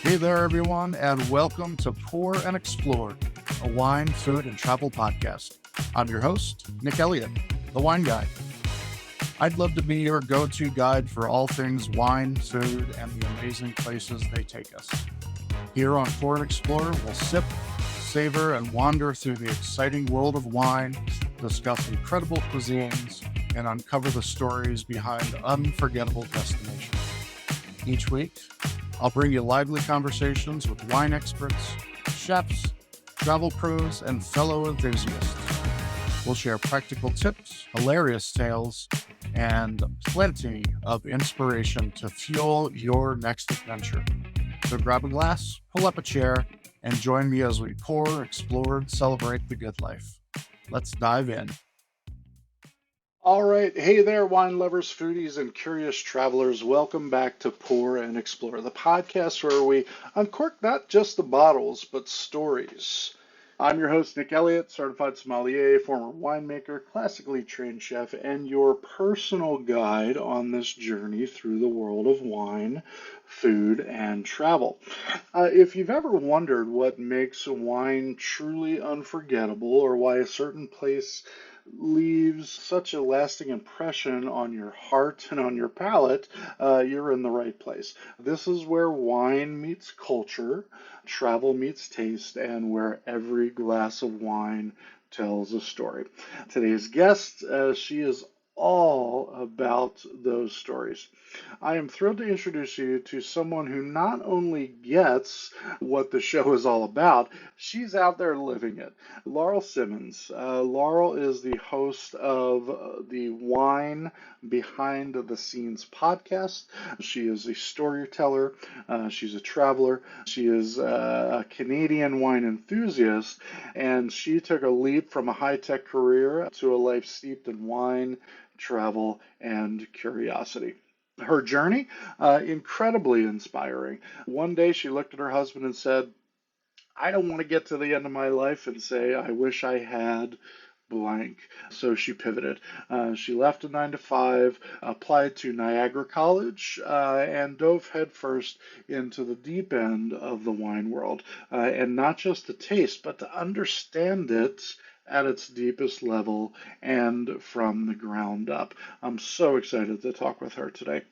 Hey there, everyone, and welcome to Pour and Explore, a wine, food, and travel podcast. I'm your host, Nick Elliott, the wine guy. I'd love to be your go-to guide for all things wine, food, and the amazing places they take us. Here on Pour and Explore, we'll sip, savor, and wander through the exciting world of wine, discuss incredible cuisines, and uncover the stories behind unforgettable destinations. Each week, I'll bring you lively conversations with wine experts, chefs, travel pros, and fellow enthusiasts. We'll share practical tips, hilarious tales, and plenty of inspiration to fuel your next adventure. So grab a glass, pull up a chair, and join me as we pour, explore, and celebrate the good life. Let's dive in. All right. Hey there, wine lovers, foodies, and curious travelers. Welcome back to Pour and Explore, the podcast where we uncork not just the bottles, but stories. I'm your host, Nick Elliott, certified sommelier, former winemaker, classically trained chef, and your personal guide on this journey through the world of wine, food, and travel. If you've ever wondered what makes wine truly unforgettable or why a certain place leaves such a lasting impression on your heart and on your palate, you're in the right place. This is where wine meets culture, travel meets taste, and where every glass of wine tells a story. Today's guest, she is all about those stories. I am thrilled to introduce you to someone who not only gets what the show is all about, she's out there living it. Laurel Simmons. Laurel is the host of the Wine Behind the Scenes podcast. She is a storyteller. She's a traveler. She is a Canadian wine enthusiast, and she took a leap from a high-tech career to a life steeped in wine, travel, and curiosity. Her journey, incredibly inspiring. One day she looked at her husband and said, I don't want to get to the end of my life and say, I wish I had blank. So she pivoted. She left a 9 to 5, applied to Niagara College, and dove headfirst into the deep end of the wine world. And not just to taste, but to understand it at its deepest level and from the ground up. I'm so excited to talk with her today.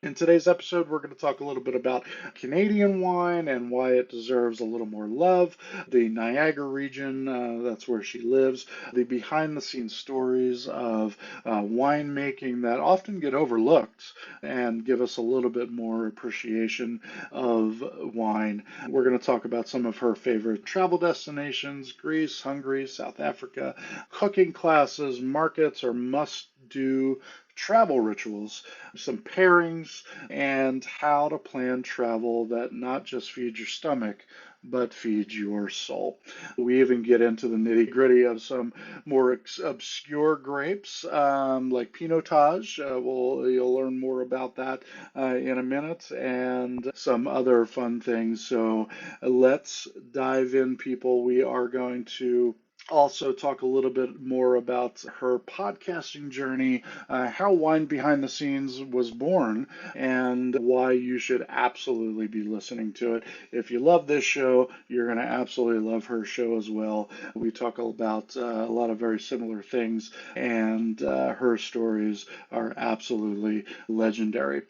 In today's episode, we're going to talk a little bit about Canadian wine and why it deserves a little more love, the Niagara region, that's where she lives, the behind-the-scenes stories of winemaking that often get overlooked and give us a little bit more appreciation of wine. We're going to talk about some of her favorite travel destinations, Greece, Hungary, South Africa, cooking classes, markets, or must-do travel rituals, some pairings, and how to plan travel that not just feeds your stomach, but feeds your soul. We even get into the nitty-gritty of some more obscure grapes, like Pinotage. You'll learn more about that in a minute, and some other fun things. So let's dive in, people. We are going to also talk a little bit more about her podcasting journey, how Wine Behind the Scenes was born, and why you should absolutely be listening to it. If you love this show, you're going to absolutely love her show as well. We talk about a lot of very similar things, and her stories are absolutely legendary.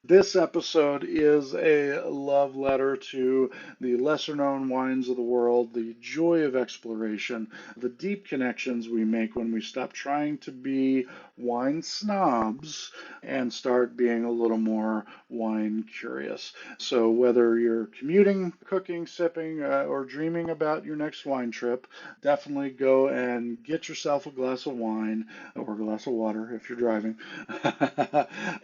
This episode is a love letter to the lesser-known wines of the world, the joy of exploration, the deep connections we make when we stop trying to be wine snobs and start being a little more wine curious. So whether you're commuting, cooking, sipping, or dreaming about your next wine trip, definitely go and get yourself a glass of wine or a glass of water if you're driving.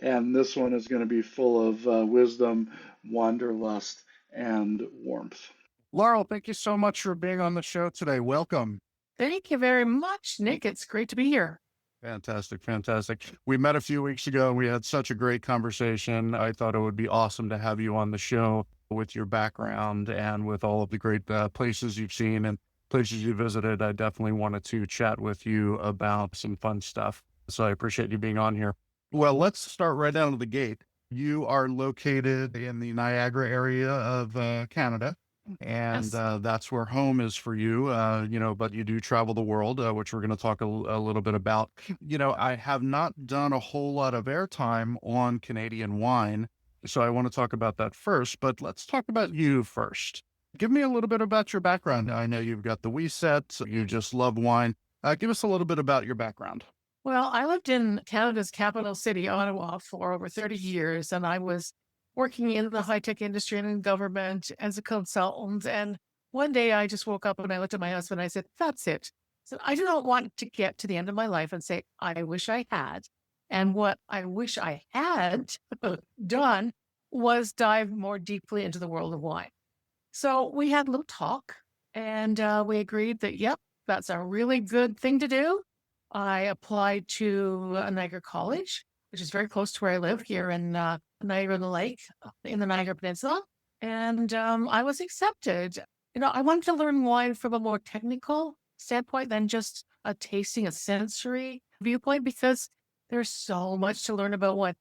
And this one is going to be full of wisdom, wanderlust, and warmth. Laurel, thank you so much for being on the show today. Welcome. Thank you very much, Nick. It's great to be here. Fantastic, fantastic. We met a few weeks ago and we had such a great conversation. I thought it would be awesome to have you on the show with your background and with all of the great places you've seen and places you visited. I definitely wanted to chat with you about some fun stuff. So I appreciate you being on here. Well, let's start right out of the gate. You are located in the Niagara area of Canada, and Yes. that's where home is for you. But you do travel the world, which we're going to talk a little bit about. I have not done a whole lot of airtime on Canadian wine, so I want to talk about that first. But let's talk about you first. Give me a little bit about your background. I know you've got the Wee Set, you just love wine. Give us a little bit about your background. Well, I lived in Canada's capital city, Ottawa, for over 30 years, and I was working in the high tech industry and in government as a consultant. And one day I just woke up and I looked at my husband and I said, that's it. So I do not want to get to the end of my life and say, I wish I had. And what I wish I had done was dive more deeply into the world of wine. So we had a little talk and we agreed that, yep, that's a really good thing to do. I applied to Niagara College, which is very close to where I live here in Niagara-on-the-Lake in the Niagara Peninsula. And I was accepted. I wanted to learn wine from a more technical standpoint than just a tasting, a sensory viewpoint, because there's so much to learn about wine.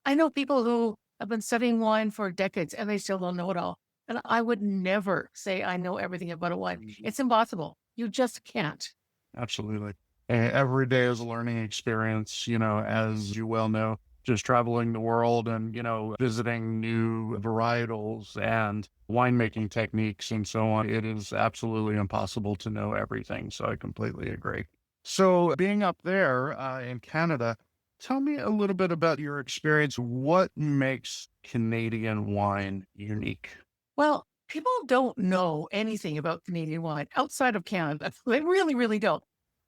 I know people who have been studying wine for decades and they still don't know it all. And I would never say I know everything about a wine. It's impossible. You just can't. Absolutely. And every day is a learning experience, as you well know, just traveling the world and, visiting new varietals and winemaking techniques and so on. It is absolutely impossible to know everything. So I completely agree. So being up there in Canada, tell me a little bit about your experience. What makes Canadian wine unique? Well, people don't know anything about Canadian wine outside of Canada. They really, really don't,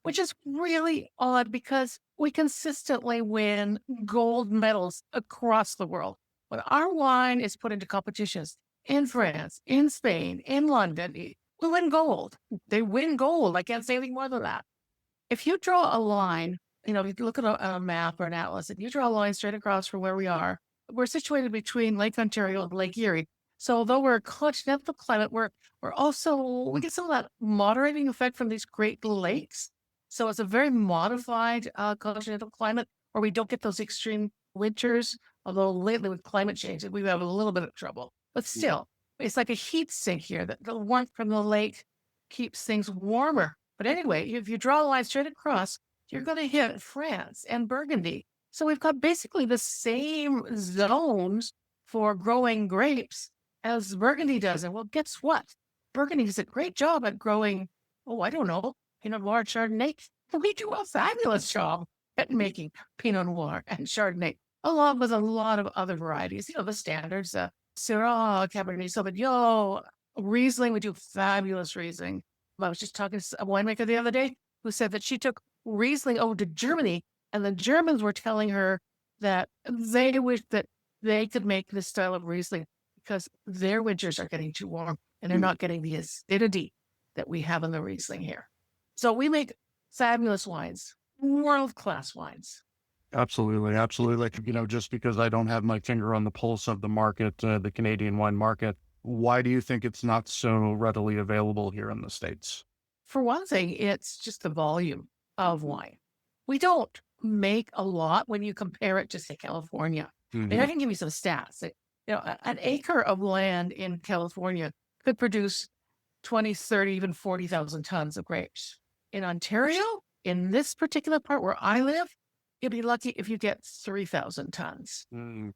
which is really odd because we consistently win gold medals across the world. When our wine is put into competitions in France, in Spain, in London, we win gold. They win gold. I can't say anything more than that. If you draw a line, if you look at a map or an atlas, and you draw a line straight across from where we are, we're situated between Lake Ontario and Lake Erie. So although we're a continental climate, we get some of that moderating effect from these Great Lakes. So it's a very modified continental climate where we don't get those extreme winters. Although lately with climate change, we have a little bit of trouble. But still, it's like a heat sink here. That the warmth from the lake keeps things warmer. But anyway, if you draw a line straight across, you're going to hit France and Burgundy. So we've got basically the same zones for growing grapes as Burgundy does. And well, guess what? Burgundy does a great job at growing, I don't know, Pinot Noir, Chardonnay. We do a fabulous job at making Pinot Noir and Chardonnay, along with a lot of other varieties, the standards, Syrah, Cabernet Sauvignon, Riesling. We do fabulous Riesling. I was just talking to a winemaker the other day who said that she took Riesling over to Germany, and the Germans were telling her that they wish that they could make this style of Riesling because their winters are getting too warm and they're not getting the acidity that we have in the Riesling here. So we make fabulous wines, world-class wines. Absolutely. Absolutely. Just because I don't have my finger on the pulse of the market, the Canadian wine market, why do you think it's not so readily available here in the States? For one thing, it's just the volume of wine. We don't make a lot when you compare it to, say, California. And I can give you some stats. An acre of land in California could produce 20, 30, even 40,000 tons of grapes. In Ontario, in this particular part where I live, you'll be lucky if you get 3,000 tons.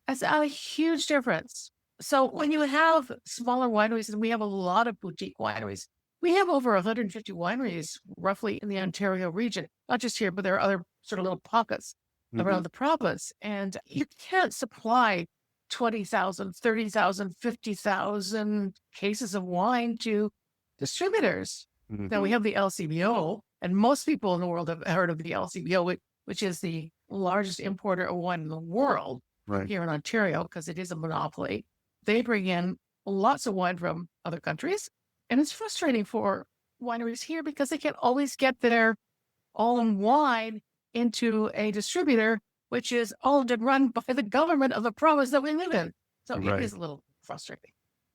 That's a huge difference. So when you have smaller wineries, and we have a lot of boutique wineries, we have over 150 wineries roughly in the Ontario region, not just here, but there are other sort of little pockets around the province. And you can't supply 20,000, 30,000, 50,000 cases of wine to distributors. Now we have the LCBO, and most people in the world have heard of the LCBO, which is the largest importer of wine in the world here in Ontario, because it is a monopoly. They bring in lots of wine from other countries. And it's frustrating for wineries here because they can't always get their own wine into a distributor, which is owned and run by the government of the province that we live in. So it is a little frustrating.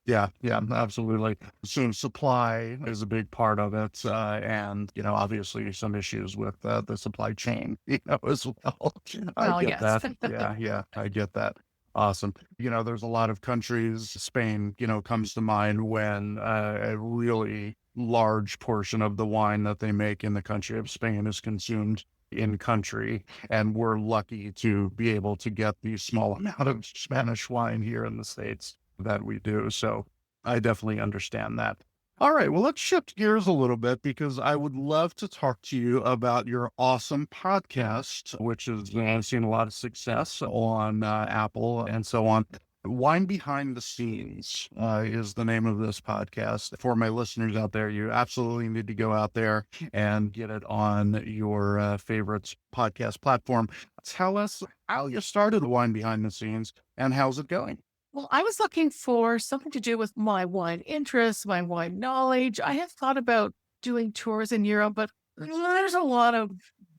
Yeah, absolutely. So supply is a big part of it. And, obviously some issues with the supply chain, as well. I get that. Yeah, I get that. Awesome. There's a lot of countries, Spain, comes to mind when a really large portion of the wine that they make in the country of Spain is consumed in country. And we're lucky to be able to get the small amount of Spanish wine here in the States that we do. So I definitely understand that. All right, well, let's shift gears a little bit because I would love to talk to you about your awesome podcast, which is seen a lot of success on Apple and so on. Wine Behind the Scenes is the name of this podcast. For my listeners out there, you absolutely need to go out there and get it on your favorite podcast platform. Tell us how you started Wine Behind the Scenes and how's it going? Well, I was looking for something to do with my wine interests, my wine knowledge. I have thought about doing tours in Europe, but there's a lot of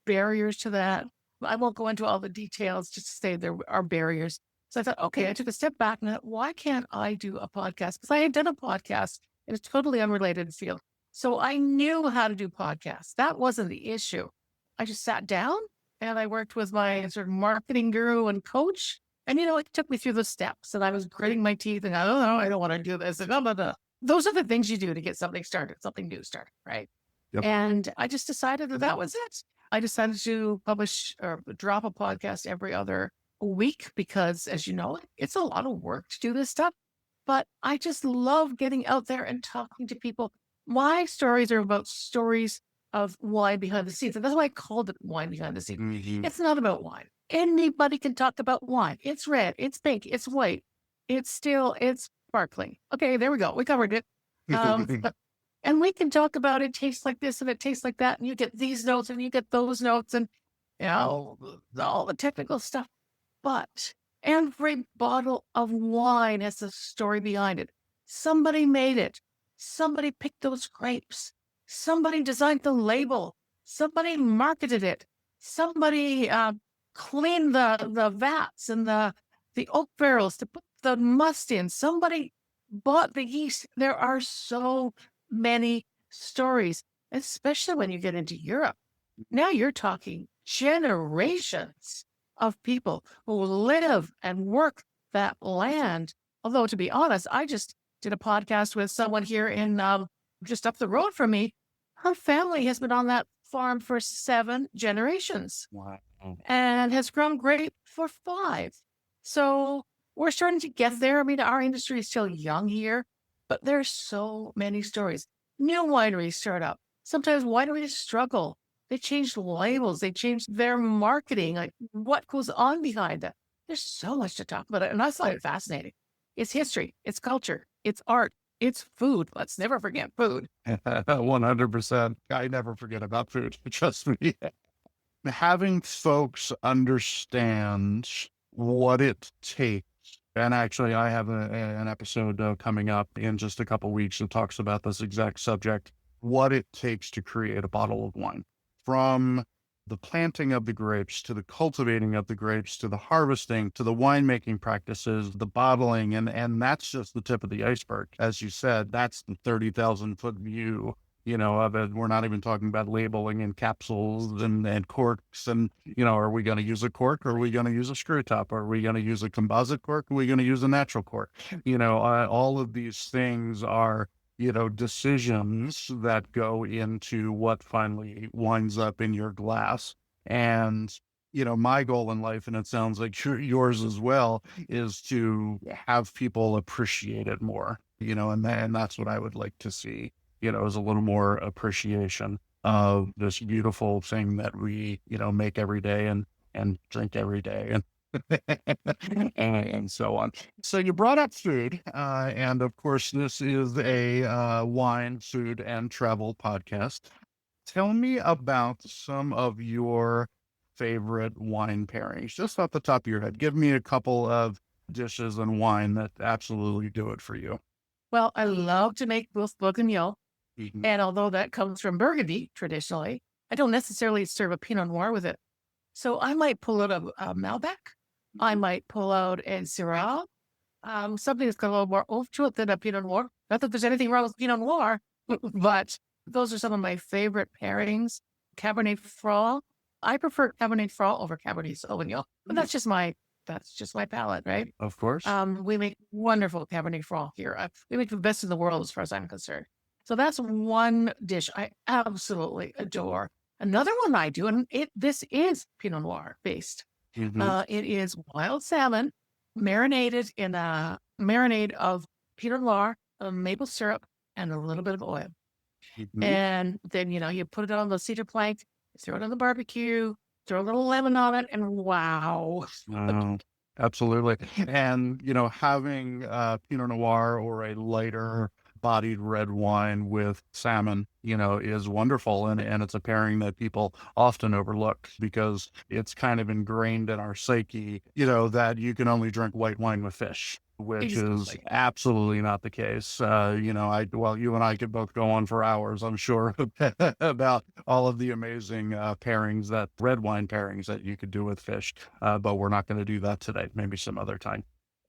barriers to that. I won't go into all the details, just to say there are barriers. So I thought, okay, I took a step back and thought, why can't I do a podcast? Because I had done a podcast in a totally unrelated field. So I knew how to do podcasts. That wasn't the issue. I just sat down and I worked with my sort of marketing guru and coach. And, it took me through the steps and I was gritting my teeth and I don't know, I don't want to do this. And blah, blah, blah. Those are the things you do to get something started, something new started, right? Yep. And I just decided that was it. I decided to publish or drop a podcast every other week because, as you know, it's a lot of work to do this stuff. But I just love getting out there and talking to people. My stories are about stories of wine behind the scenes. And that's why I called it Wine Behind the Scenes. Mm-hmm. It's not about wine. Anybody can talk about wine. It's red, it's pink, it's white, it's still, it's sparkling. Okay, there we go. We covered it. And we can talk about it tastes like this and it tastes like that. And you get these notes and you get those notes and all the technical stuff. But every bottle of wine has a story behind it. Somebody made it. Somebody picked those grapes. Somebody designed the label. Somebody marketed it. Somebody clean the vats and the oak barrels to put the must in. Somebody bought the yeast. There are so many stories, especially when you get into Europe. Now you're talking generations of people who live and work that land. Although, to be honest, I just did a podcast with someone here in just up the road from me. Her family has been on that farm for 7 generations. Wow. And has grown grape for 5. So we're starting to get there. I mean, our industry is still young here, but there's so many stories. New wineries start up. Sometimes wineries struggle. They change labels. They change their marketing, like what goes on behind that. There's so much to talk about it. And I find it fascinating. It's history. It's culture. It's art. It's food. Let's never forget food. 100%. I never forget about food. Trust me. Having folks understand what it takes. And actually, I have an episode coming up in just a couple weeks that talks about this exact subject, what it takes to create a bottle of wine. From the planting of the grapes, to the cultivating of the grapes, to the harvesting, to the winemaking practices, the bottling, and that's just the tip of the iceberg. As you said, that's the 30,000-foot view of it. We're not even talking about labeling and capsules and corks. And, are we going to use a cork? Or are we going to use a screw top? Are we going to use a composite cork? Are we going to use a natural cork? All of these things are, decisions that go into what finally winds up in your glass. And, my goal in life, and it sounds like yours as well, is to have people appreciate it more, and that's what I would like to see. Is a little more appreciation of this beautiful thing that we, make every day and drink every day and so on. So you brought up food, and of course, this is a wine, food, and travel podcast. Tell me about some of your favorite wine pairings, just off the top of your head. Give me a couple of dishes and wine that absolutely do it for you. Well, I love to make bourguignon. Mhm. And although that comes from Burgundy traditionally, I don't necessarily serve a Pinot Noir with it. So I might pull out a Malbec. I might pull out a Syrah, something that's got a little more oomph to it than a Pinot Noir. Not that there's anything wrong with Pinot Noir, but those are some of my favorite pairings. Cabernet Franc. I prefer Cabernet Franc over Cabernet Sauvignon, but that's That's just my palate, right? Of course. We make wonderful Cabernet Franc here. We make the best in the world as far as I'm concerned. So that's one dish I absolutely adore. Another one I do, and this is Pinot Noir based. Hmm. It is wild salmon marinated in a marinade of Pinot Noir, maple syrup, and a little bit of oil. Hmm. And then, you put it on the cedar plank, throw it on the barbecue, throw a little lemon on it, and wow. Absolutely. And, having Pinot Noir or a lighter bodied red wine with salmon, is wonderful. And it's a pairing that people often overlook because it's kind of ingrained in our psyche, that you can only drink white wine with fish, which is Exactly. absolutely not the case. Well, you and I could both go on for hours, I'm sure, about all of the amazing red wine pairings that you could do with fish. But we're not going to do that today, maybe some other time.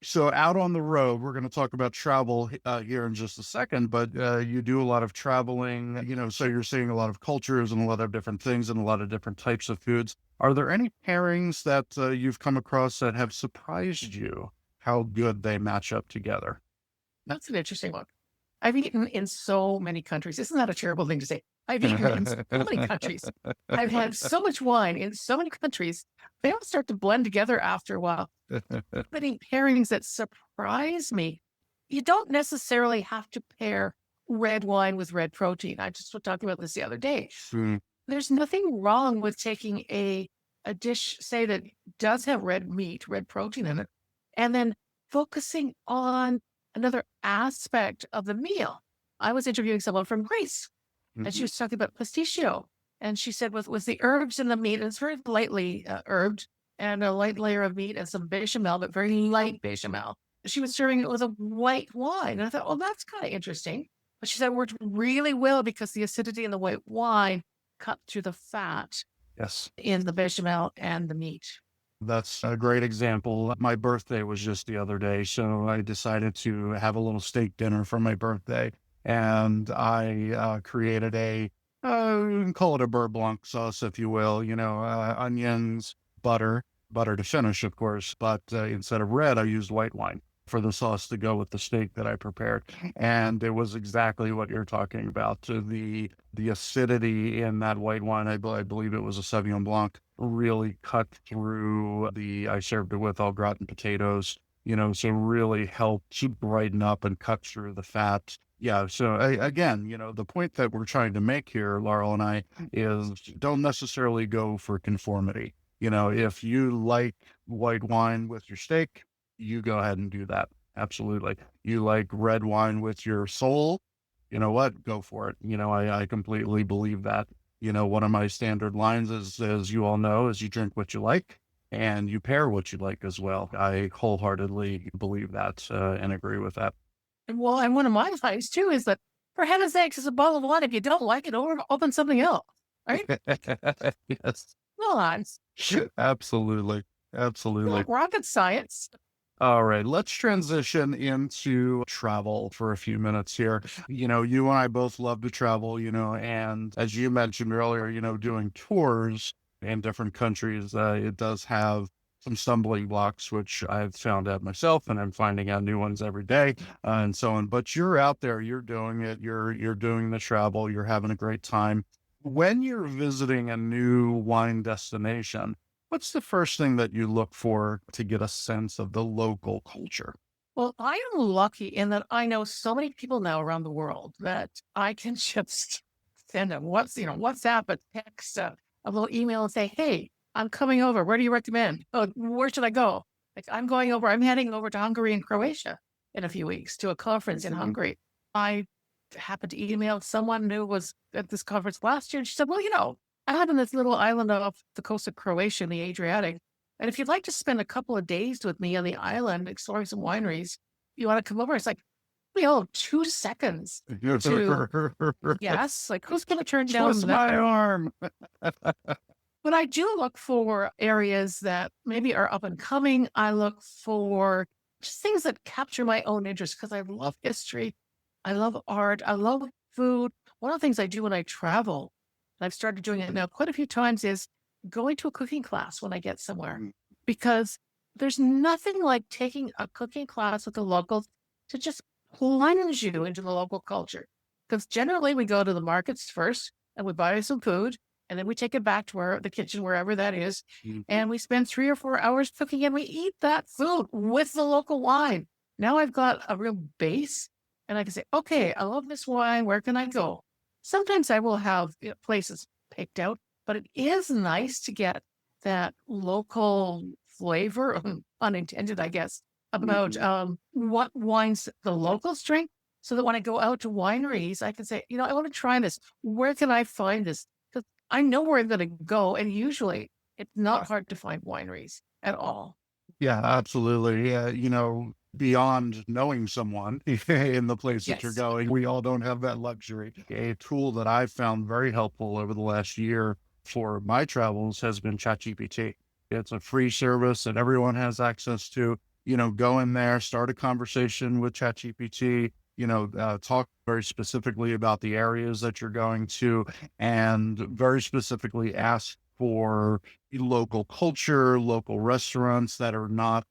So out on the road, we're going to talk about travel here in just a second, but you do a lot of traveling, so you're seeing a lot of cultures and a lot of different things and a lot of different types of foods. Are there any pairings that you've come across that have surprised you how good they match up together? That's an interesting one. I've eaten in so many countries. Isn't that a terrible thing to say? I've eaten in so many countries. I've had so much wine in so many countries. They all start to blend together after a while. Many pairings that surprise me. You don't necessarily have to pair red wine with red protein. I just was talking about this the other day. Mm, There's nothing wrong with taking a dish, say, that does have red meat, red protein in it, and then focusing on another aspect of the meal. I was interviewing someone from Greece, and she mhm. was talking about pistachio. And she said with the herbs and the meat, it's very lightly herbed, and a light layer of meat and some bechamel, but very light bechamel. She was serving it with a white wine. And I thought, well, that's kind of interesting. But she said it worked really well because the acidity in the white wine cut through the fat Yes. in the bechamel and the meat. That's a great example. My birthday was just the other day, so I decided to have a little steak dinner for my birthday. And I created call it a beurre blanc sauce, if you will, onions, butter to finish, of course. But instead of red, I used white wine for the sauce to go with the steak that I prepared. And it was exactly what you're talking about. The acidity in that white wine, I believe it was a Sauvignon Blanc, really cut through I served it with au gratin potatoes, so really helped to brighten up and cut through the fat. Yeah. So again, the point that we're trying to make here, Laurel and I, is don't necessarily go for conformity. If you like white wine with your steak, you go ahead and do that. Absolutely. You like red wine with your soul, you know what? Go for it. I completely believe that. One of my standard lines is, as you all know, is you drink what you like and you pair what you like as well. I wholeheartedly believe that and agree with that. Well, and one of my advice too is that, for heaven's sakes, it's a bottle of wine. If you don't like it, or open something else, right? Yes, Well, it's absolutely. not Absolutely. rocket science. All right, let's transition into travel for a few minutes here. You and I both love to travel, and as you mentioned earlier, doing tours in different countries, it does have some stumbling blocks, which I've found out myself, and I'm finding out new ones every day, and so on. But you're out there, you're doing it, you're doing the travel, you're having a great time. When you're visiting a new wine destination, what's the first thing that you look for to get a sense of the local culture? Well, I am lucky in that I know so many people now around the world that I can just send them WhatsApp, a text, a little email, and say, "Hey, I'm coming over. Where do you recommend? Oh, where should I go? Like, I'm heading over to Hungary and Croatia in a few weeks to a conference in Mhm. Hungary." I happened to email someone who was at this conference last year, and she said, "Well, I live in this little island off the coast of Croatia in the Adriatic. And if you'd like to spend a couple of days with me on the island exploring some wineries, you want to come over?" It's like, 2 seconds to yes. Like, who's going to turn down Twist that? my arm. But I do look for areas that maybe are up and coming. I look for just things that capture my own interest because I love history. I love art. I love food. One of the things I do when I travel, and I've started doing it now quite a few times, is going to a cooking class when I get somewhere. Mm, Because there's nothing like taking a cooking class with the locals to just plunge you into the local culture. Because generally we go to the markets first and we buy some food and then we take it back to the kitchen, wherever that is. Mhm. And we spend 3 or 4 hours cooking and we eat that food with the local wine. Now I've got a real base and I can say, okay, I love this wine. Where can I go? Sometimes I will have places picked out, but it is nice to get that local flavor, unintended, I guess, about Mhm. what wines the locals drink, so that when I go out to wineries, I can say, I want to try this. Where can I find this? Because I know where I'm going to go, and usually it's not hard to find wineries at all. Yeah, absolutely. Yeah, beyond knowing someone in the place that you're Yes. going, we all don't have that luxury. A tool that I've found very helpful over the last year for my travels has been ChatGPT. It's a free service that everyone has access to. Go in there, start a conversation with ChatGPT, talk very specifically about the areas that you're going to, and very specifically ask for local culture, local restaurants that are not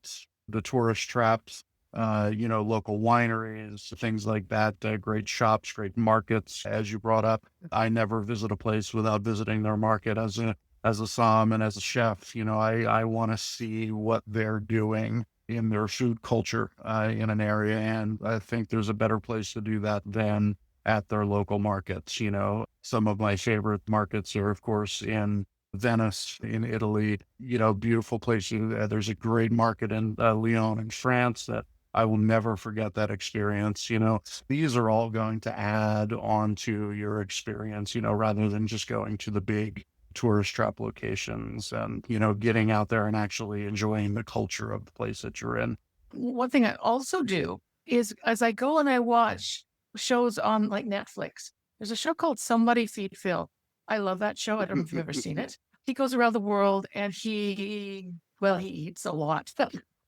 the tourist traps, local wineries, things like that, great shops, great markets. As you brought up, I never visit a place without visiting their market as a som and as a chef. I want to see what they're doing in their food culture in an area, and I think there's a better place to do that than at their local markets. Some of my favorite markets are, of course, in Venice in Italy, beautiful place. There's a great market in Lyon in France that I will never forget that experience. These are all going to add on to your experience, rather than just going to the big tourist trap locations and, getting out there and actually enjoying the culture of the place that you're in. One thing I also do is as I go and I watch shows on like Netflix, there's a show called Somebody Feed Phil. I love that show. I don't know if you've ever seen it. He goes around the world and he eats a lot,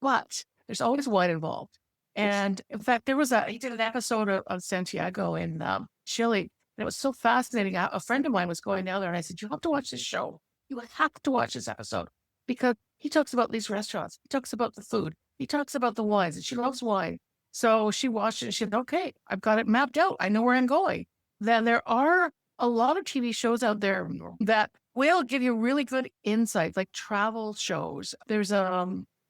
but there's always wine involved. And in fact, he did an episode of Santiago in Chile. And it was so fascinating. A friend of mine was going down there and I said, you have to watch this show. You have to watch this episode because he talks about these restaurants. He talks about the food. He talks about the wines and she loves wine. So she watched it and she said, okay, I've got it mapped out. I know where I'm going. Then there are a lot of TV shows out there that will give you really good insights, like travel shows. There's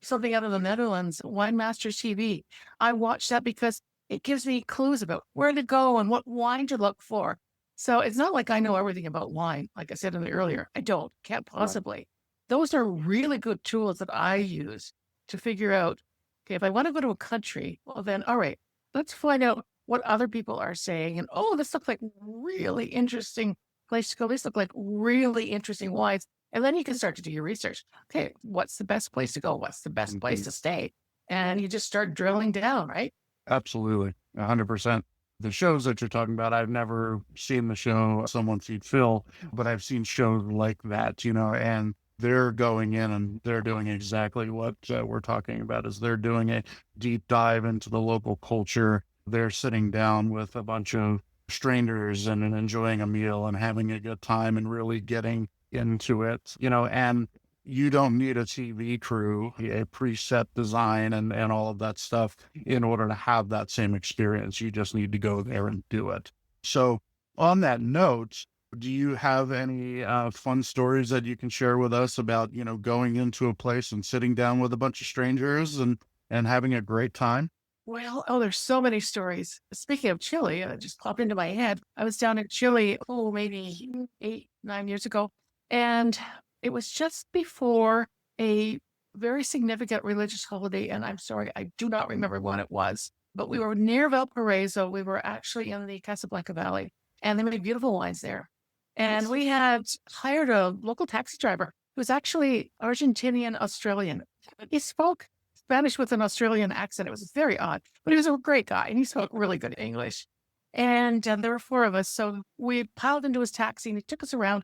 something out of the Netherlands, Wine Masters TV. I watch that because it gives me clues about where to go and what wine to look for. So it's not like I know everything about wine. Like I said in the earlier, I don't, can't possibly. Those are really good tools that I use to figure out, okay, if I want to go to a country, well, then, all right, let's find out what other people are saying. And oh, this looks like really interesting place to go. This looks like really interesting wines. And then you can start to do your research. Okay, what's the best place to go? What's the best place Mhm. to stay? And you just start drilling down, right? Absolutely. 100%. The shows that you're talking about, I've never seen the show Someone Feed Phil, but I've seen shows like that, and they're going in and they're doing exactly what we're talking about is they're doing a deep dive into the local culture. They're sitting down with a bunch of strangers and enjoying a meal and having a good time and really getting into it, and you don't need a TV crew, a preset design and all of that stuff in order to have that same experience. You just need to go there and do it. So on that note, do you have any fun stories that you can share with us about, going into a place and sitting down with a bunch of strangers and having a great time? Well, oh, there's so many stories. Speaking of Chile, it just popped into my head. I was down in Chile, oh, maybe 8, 9 years ago. And it was just before a very significant religious holiday. And I'm sorry, I do not remember what it was, but we were near Valparaiso. We were actually in the Casablanca Valley and they made beautiful wines there. And we had hired a local taxi driver who was actually Argentinian Australian. He spoke Spanish with an Australian accent. It was very odd, but he was a great guy and he spoke really good English. And there were four of us. So we piled into his taxi and he took us around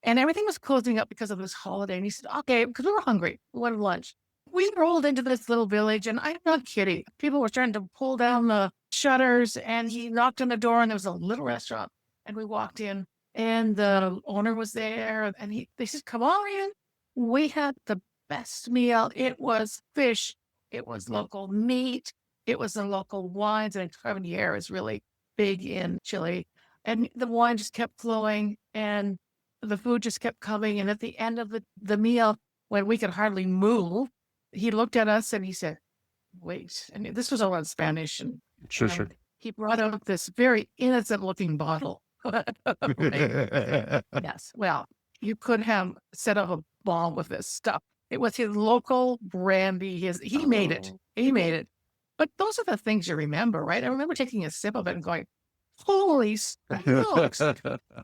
and everything was closing up because of this holiday. And he said, okay, because we were hungry. We wanted lunch. We rolled into this little village and I'm not kidding. People were trying to pull down the shutters and he knocked on the door and there was a little restaurant. And we walked in and the owner was there and they said, come on in. We had the best meal. It was fish. It was local meat. It was the local wines. And Carmenere is really big in Chile. And the wine just kept flowing and the food just kept coming. And at the end of the meal, when we could hardly move, he looked at us and he said, wait. And this was all in Spanish. And Sure. he brought out this very innocent looking bottle. Yes. Well, you could have set up a bomb with this stuff. It was his local brandy. He made it. He made it. But those are the things you remember, right? I remember taking a sip of it and going, holy smokes,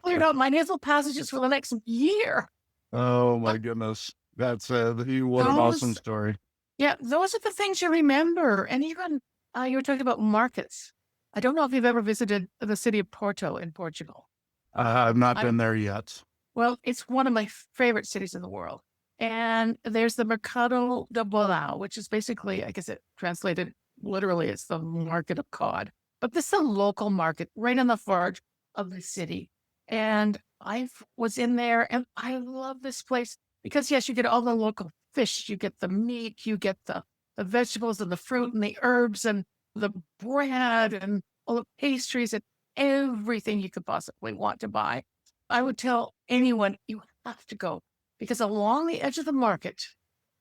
cleared out my nasal passages for the next year. Oh my goodness. What an awesome story. Yeah, those are the things you remember. And even you were talking about markets. I don't know if you've ever visited the city of Porto in Portugal. I've not been there yet. Well, it's one of my favorite cities in the world. And there's the Mercado de Bolao, which is basically, I guess it translated literally, it's the market of cod. But this is a local market right on the verge of the city. And I was in there and I love this place because, yes, you get all the local fish, you get the meat, you get the vegetables and the fruit and the herbs and the bread and all the pastries and everything you could possibly want to buy. I would tell anyone, you have to go because along the edge of the market,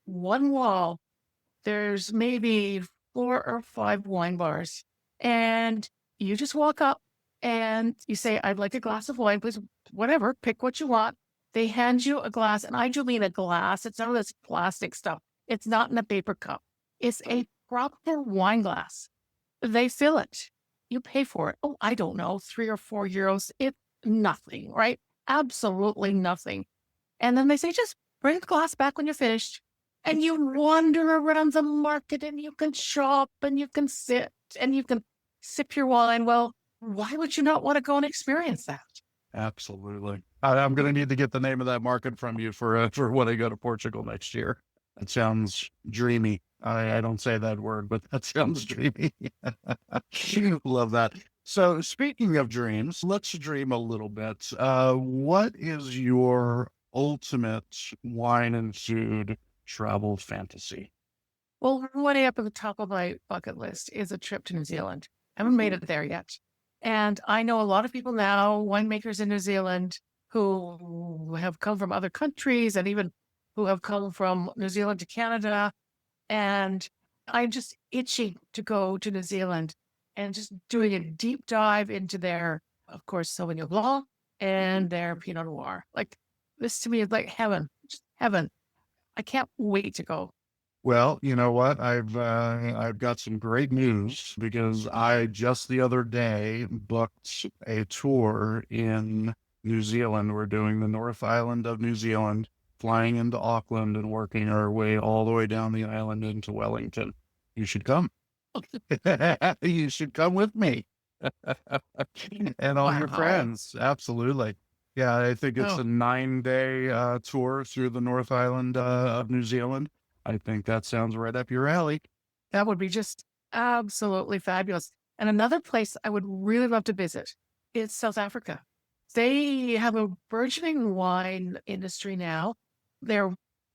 one wall, there's maybe 4 or 5 wine bars. And you just walk up and you say, I'd like a glass of wine, please, whatever, pick what you want. They hand you a glass, and I do mean a glass. It's none of this plastic stuff. It's not in a paper cup. It's a proper wine glass. They fill it. You pay for it. Oh, I don't know, 3 or 4 euros. It's nothing, right? Absolutely nothing. And then they say, just bring the glass back when you're finished. And you wander around the market and you can shop and you can sit and you can sip your wine. Well, why would you not want to go and experience that? Absolutely. I'm going to need to get the name of that market from you for when I go to Portugal next year. That sounds dreamy. I don't say that word, but that sounds dreamy. Love that. So speaking of dreams, let's dream a little bit. What is your ultimate wine and food travel fantasy? Well, way up at the top of my bucket list is a trip to New Zealand. I haven't made it there yet. And I know a lot of people now, winemakers in New Zealand, who have come from other countries and even who have come from New Zealand to Canada. And I'm just itching to go to New Zealand and just doing a deep dive into their, of course, Sauvignon Blanc and their Pinot Noir. Like, this to me is like heaven, just heaven. I can't wait to go. Well, you know what? I've got some great news because I just the other day booked a tour in New Zealand. We're doing the North Island of New Zealand, flying into Auckland and working our way all the way down the island into Wellington. You should come. You should come with me and all your friends. Absolutely. Yeah, I think it's a 9-day tour through the North Island of New Zealand. I think that sounds right up your alley. That would be just absolutely fabulous. And another place I would really love to visit is South Africa. They have a burgeoning wine industry now. They're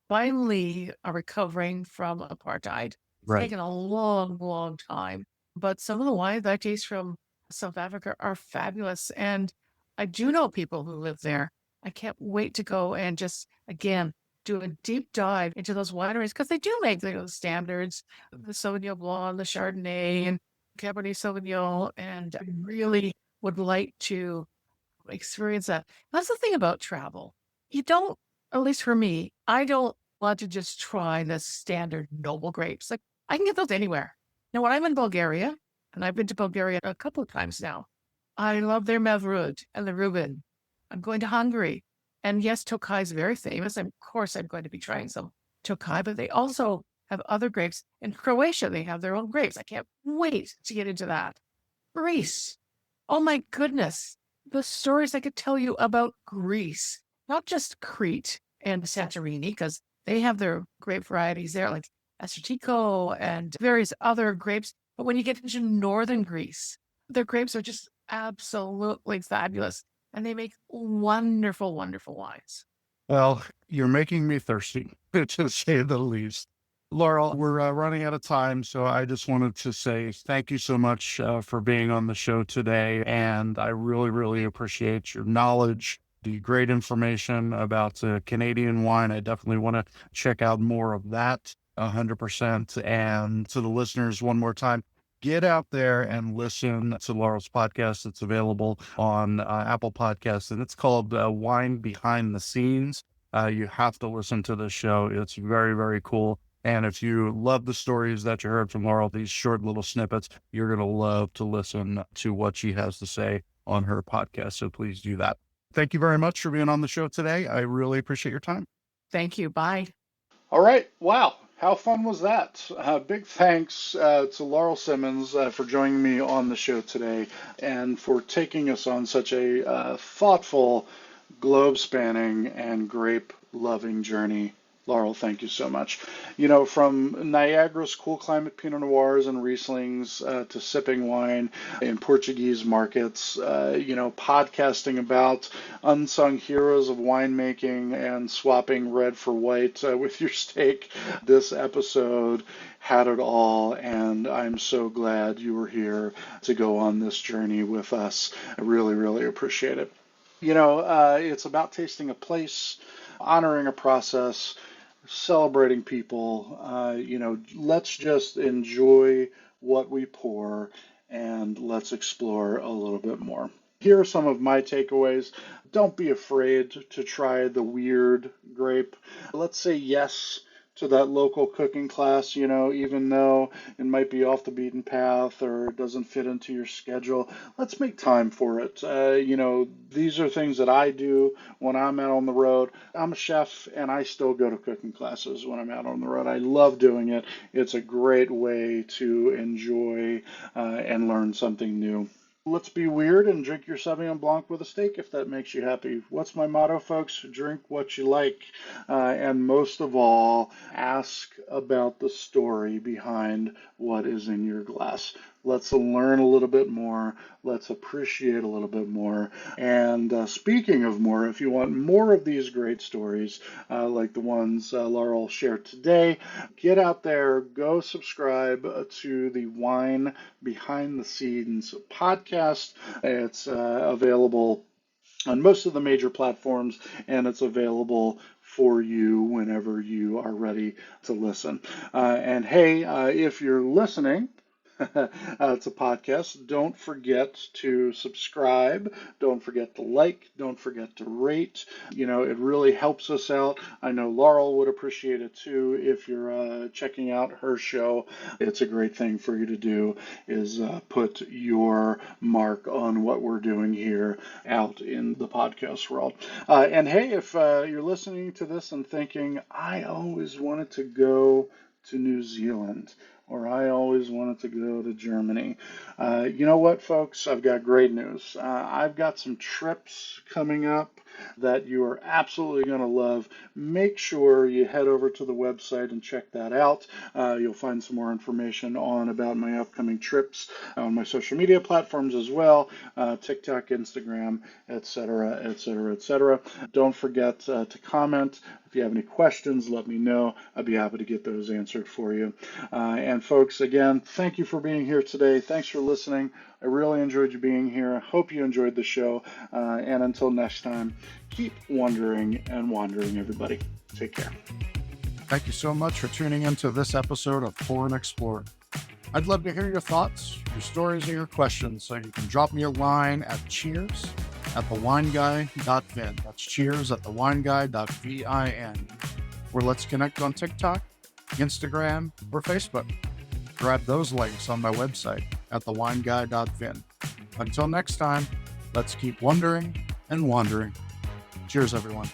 finally recovering from apartheid. It's taken a long, long time. But some of the wines I taste from South Africa are fabulous. And I do know people who live there. I can't wait to go and just, again, do a deep dive into those wineries because they do make those standards, the Sauvignon Blanc, the Chardonnay, and Cabernet Sauvignon. And I really would like to experience that. That's the thing about travel. You don't, at least for me, I don't want to just try the standard noble grapes. Like, I can get those anywhere. Now, when I'm in Bulgaria, and I've been to Bulgaria a couple of times now, I love their Mavrud and the Reuben. I'm going to Hungary. And yes, Tokaj is very famous. Of course, I'm going to be trying some Tokaj, but they also have other grapes. In Croatia, they have their own grapes. I can't wait to get into that. Greece. Oh my goodness. The stories I could tell you about Greece, not just Crete and Santorini, because they have their grape varieties there, like Assyrtiko and various other grapes. But when you get into northern Greece, their grapes are just absolutely fabulous. And they make wonderful, wonderful wines. Well, you're making me thirsty, to say the least. Laurel, we're running out of time, so I just wanted to say thank you so much for being on the show today. And I really, really appreciate your knowledge, the great information about Canadian wine. I definitely want to check out more of that 100%. And to the listeners, one more time, get out there and listen to Laurel's podcast. It's available on Apple Podcasts, and it's called Wine Behind the Scenes. You have to listen to this show. It's very, very cool. And if you love the stories that you heard from Laurel, these short little snippets, you're going to love to listen to what she has to say on her podcast. So please do that. Thank you very much for being on the show today. I really appreciate your time. Thank you. Bye. All right. Wow. How fun was that? Big thanks to Laurel Simmons for joining me on the show today and for taking us on such a thoughtful, globe-spanning, and grape-loving journey. Laurel, thank you so much. You know, from Niagara's cool climate Pinot Noirs and Rieslings to sipping wine in Portuguese markets, podcasting about unsung heroes of winemaking and swapping red for white with your steak. This episode had it all, and I'm so glad you were here to go on this journey with us. I really, really appreciate it. It's about tasting a place, honoring a process, celebrating people. Let's just enjoy what we pour and let's explore a little bit more. Here are some of my takeaways. Don't be afraid to try the weird grape. Let's say yes to that local cooking class, even though it might be off the beaten path or it doesn't fit into your schedule. Let's make time for it. These are things that I do when I'm out on the road. I'm a chef and I still go to cooking classes when I'm out on the road. I love doing it. It's a great way to enjoy and learn something new. Let's be weird and drink your Sauvignon Blanc with a steak if that makes you happy. What's my motto, folks? Drink what you like. And most of all, ask about the story behind what is in your glass. Let's learn a little bit more. Let's appreciate a little bit more. And speaking of more, if you want more of these great stories, like the ones Laurel shared today, get out there, go subscribe to the Wine Behind the Scenes podcast. It's available on most of the major platforms, and it's available for you whenever you are ready to listen. And hey, if you're listening, it's a podcast. Don't forget to subscribe. Don't forget to like. Don't forget to rate. It really helps us out. I know Laurel would appreciate it too if you're checking out her show. It's a great thing for you to do is put your mark on what we're doing here out in the podcast world. And hey, if you're listening to this and thinking, I always wanted to go to New Zealand, or I always wanted to go to Germany. You know what, folks? I've got great news. I've got some trips coming up that you are absolutely going to love. Make sure you head over to the website and check that out. You'll find some more information about my upcoming trips on my social media platforms as well, TikTok, Instagram, etc., etc., etc. Don't forget to comment. If you have any questions, let me know. I'd be happy to get those answered for you. And folks, again, thank you for being here today. Thanks for listening. I really enjoyed you being here. I hope you enjoyed the show. And until next time, keep wondering and wandering, everybody. Take care. Thank you so much for tuning into this episode of Pour and Explore. I'd love to hear your thoughts, your stories, and your questions, so you can drop me a line at cheers@thewineguy.vin. That's cheers@thewineguy.vin. Or let's connect on TikTok, Instagram, or Facebook. Grab those links on my website at thewineguy.vin. Until next time, let's keep wondering and wandering. Cheers, everyone.